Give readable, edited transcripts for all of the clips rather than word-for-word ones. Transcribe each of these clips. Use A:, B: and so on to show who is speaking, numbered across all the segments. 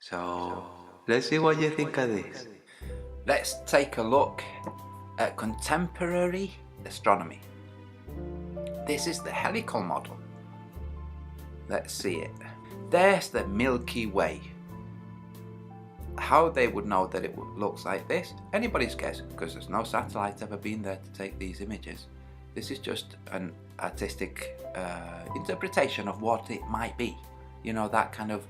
A: So, let's see what you think of this.
B: Let's take a look at contemporary astronomy. This is the helical model. Let's see it. There's the Milky Way. How they would know that it looks like this? Anybody's guess, because there's no satellite ever been there to take these images. This is just an artistic interpretation of what it might be. You know, that kind of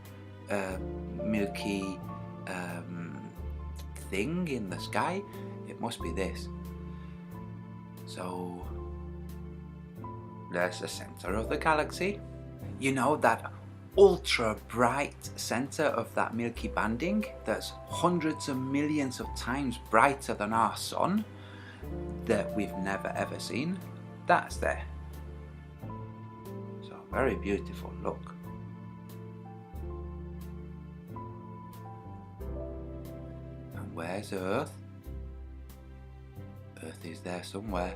B: milky thing in the sky. It must be this. So there's the center of the galaxy. You know, that ultra bright center of that milky banding that's hundreds of millions of times brighter than our sun, that we've never ever seen. That's there. So very beautiful. Look. And where's Earth? Earth is there somewhere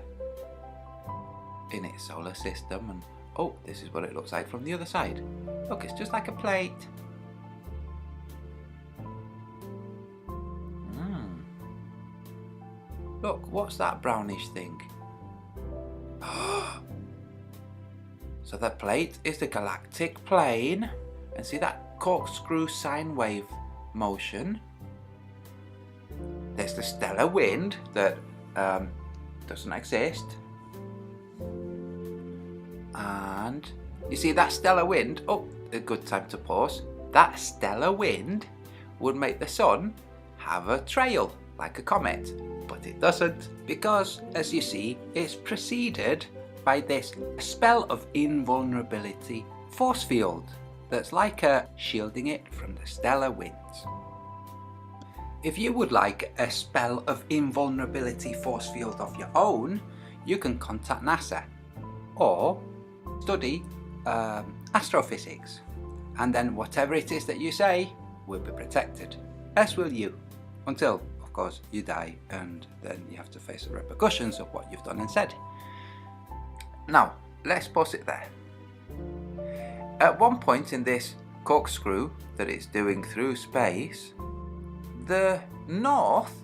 B: in its solar system, and oh, this is what it looks like from the other side. Look, it's just like a plate. Look, what's that brownish thing? So the plate is the galactic plane, and see that corkscrew sine wave motion? There's the stellar wind that doesn't exist. And you see that stellar wind, oh, a good time to pause. That stellar wind would make the sun have a trail like a comet, but it doesn't, because as you see, it's preceded by this spell of invulnerability force field that's like a shielding it from the stellar winds. If you would like a spell of invulnerability force field of your own, you can contact NASA or study astrophysics, and then whatever it is that you say will be protected, as will you, until of course you die, and then you have to face the repercussions of what you've done and said. Now let's pause it there. At one point in this corkscrew that it's doing through space, the north,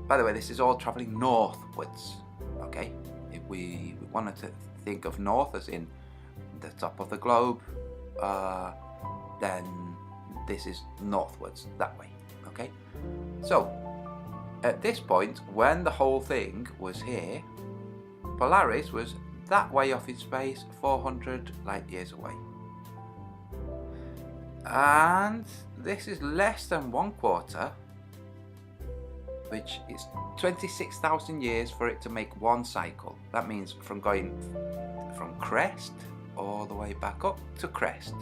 B: by the way, this is all travelling northwards, okay? If we wanted to think of north as in the top of the globe, then this is northwards, that way, okay? So at this point, when the whole thing was here, Polaris was that way off in space, 400 light years away. And this is less than 1/4, which is 26,000 years for it to make one cycle. That means from going from crest all the way back up to crest,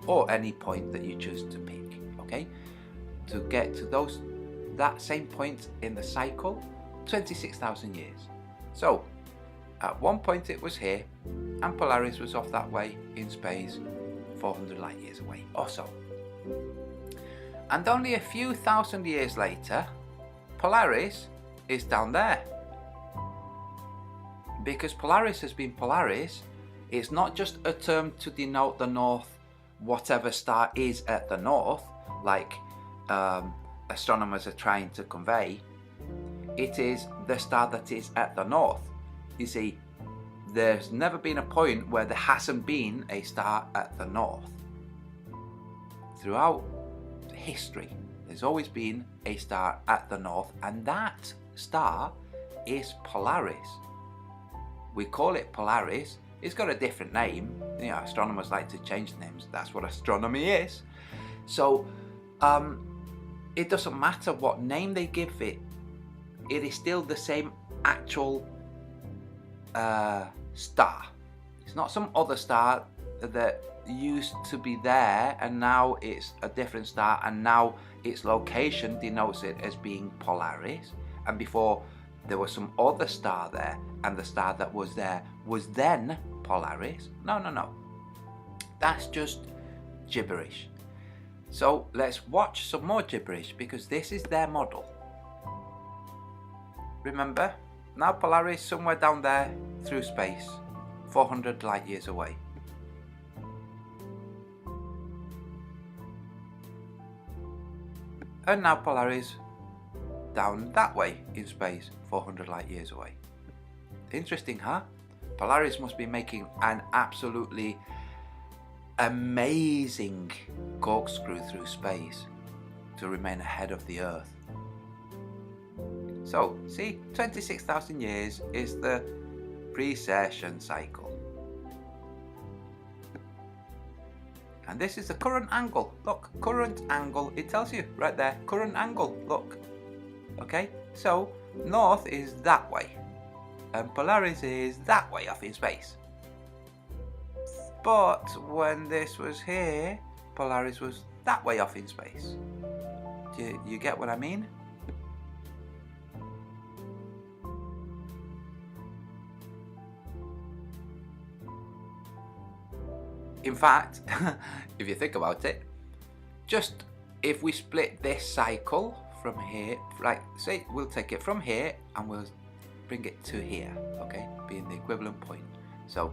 B: or any point that you choose to pick, okay? To get to that same point in the cycle, 26,000 years. So at one point it was here, and Polaris was off that way in space, 400 light years away or so. And only a few thousand years later, Polaris is down there. Because Polaris has been Polaris, it's not just a term to denote the north, whatever star is at the north, like astronomers are trying to convey. It is the star that is at the north. You see, there's never been a point where there hasn't been a star at the north. Throughout history, there's always been a star at the north, and that star is Polaris. We call it Polaris. It's got a different name. You know, astronomers like to change names. That's what astronomy is. So it doesn't matter what name they give it. It is still the same actual star. It's not some other star that used to be there and now it's a different star, and now its location denotes it as being Polaris, and before there was some other star there and the star that was there was then Polaris. No, that's just gibberish. So let's watch some more gibberish, because this is their model. Remember, now Polaris somewhere down there through space, 400 light years away. And now Polaris down that way in space, 400 light years away. Interesting, huh? Polaris must be making an absolutely amazing corkscrew through space to remain ahead of the Earth. So, see, 26,000 years is the precession cycle. And this is the current angle. Look, current angle. It tells you right there, current angle. Look. Okay, so north is that way. And Polaris is that way off in space. But when this was here, Polaris was that way off in space. Do you get what I mean? In fact, if you think about it, just if we split this cycle from here, like say we'll take it from here and we'll bring it to here, okay, being the equivalent point. So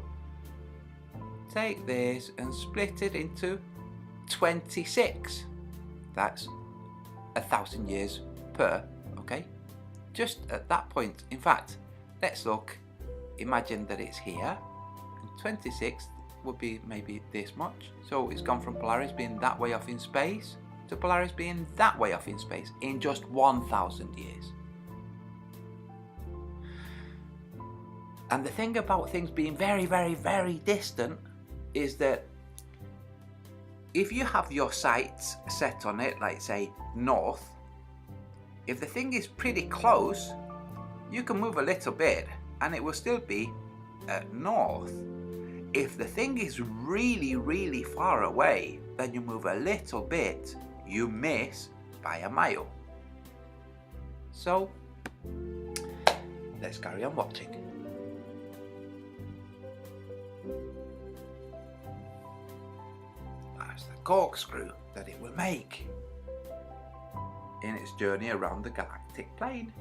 B: take this and split it into 26. That's 1,000 years per, okay? Just at that point. In fact, let's look, imagine that it's here, and 26 would be maybe this much. So it's gone from Polaris being that way off in space to Polaris being that way off in space in just 1,000 years. And the thing about things being very, very, very distant is that if you have your sights set on it, like say north, if the thing is pretty close, you can move a little bit and it will still be at north. If the thing is really, really far away, then you move a little bit, you miss by a mile. So, let's carry on watching. That's the corkscrew that it will make in its journey around the galactic plane.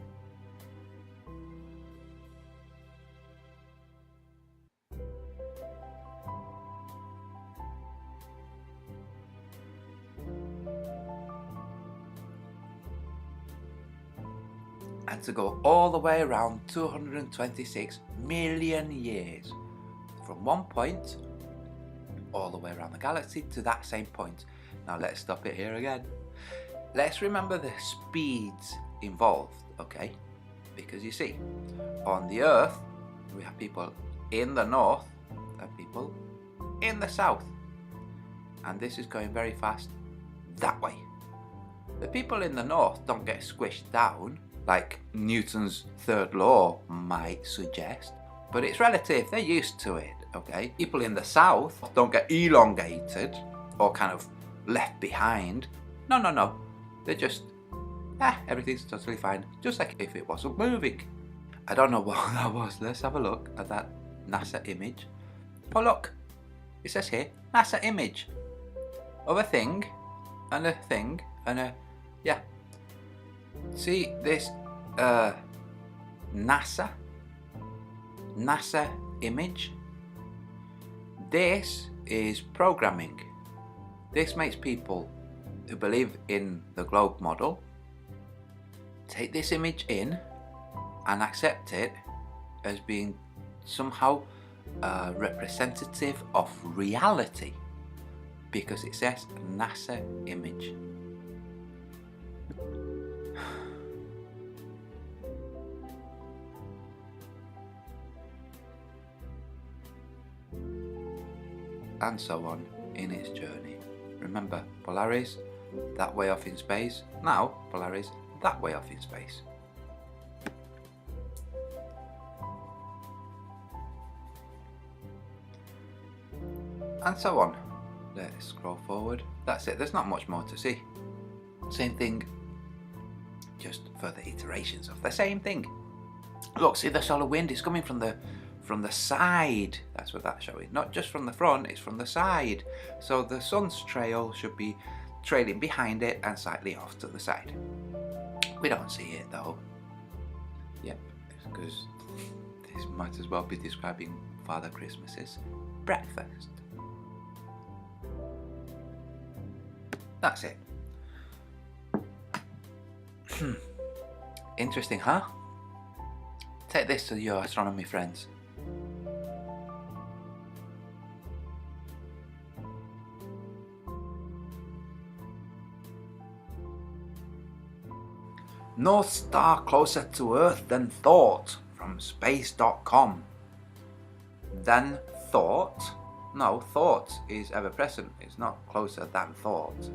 B: And to go all the way around 226 million years from one point all the way around the galaxy to that same point. Now let's stop it here again. Let's remember the speeds involved, okay? Because you see, on the Earth we have people in the north and people in the south, and this is going very fast that way. The people in the north don't get squished down like Newton's third law might suggest, but it's relative, they're used to it, okay? People in the south don't get elongated or kind of left behind. No, they're just, everything's totally fine, just like if it wasn't moving. I don't know what that was. Let's have a look at that NASA image. Oh look, it says here, NASA image of a thing and a thing and a, yeah. See this NASA image? This is programming. This makes people who believe in the globe model take this image in and accept it as being somehow representative of reality because it says NASA image. And so on in its journey. Remember, Polaris that way off in space, now Polaris that way off in space. And so on. Let's scroll forward. That's it, there's not much more to see. Same thing, just further iterations of the same thing. Look, see the solar wind is coming from the side. That's what that's showing. Not just from the front, it's from the side. So the sun's trail should be trailing behind it and slightly off to the side. We don't see it though. Yep, because this might as well be describing Father Christmas's breakfast. That's it. Interesting, huh? Take this to your astronomy friends. No star closer to Earth than thought, from space.com. Than thought? No, thought is ever present. It's not closer than thought.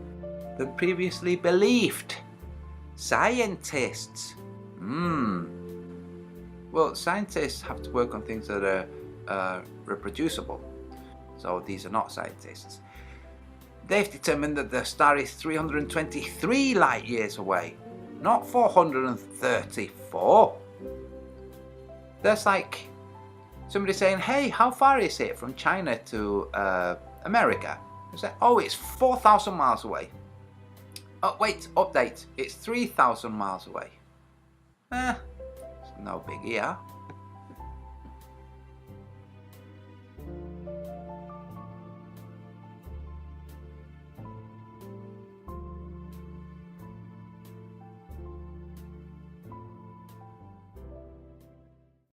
B: Than previously believed. Scientists. Well, scientists have to work on things that are reproducible. So these are not scientists. They've determined that the star is 323 light years away, not 434. That's like somebody saying, hey, how far is it from China to America? It's like, oh, it's 4,000 miles away. Oh, wait, update. It's 3,000 miles away. It's no big here.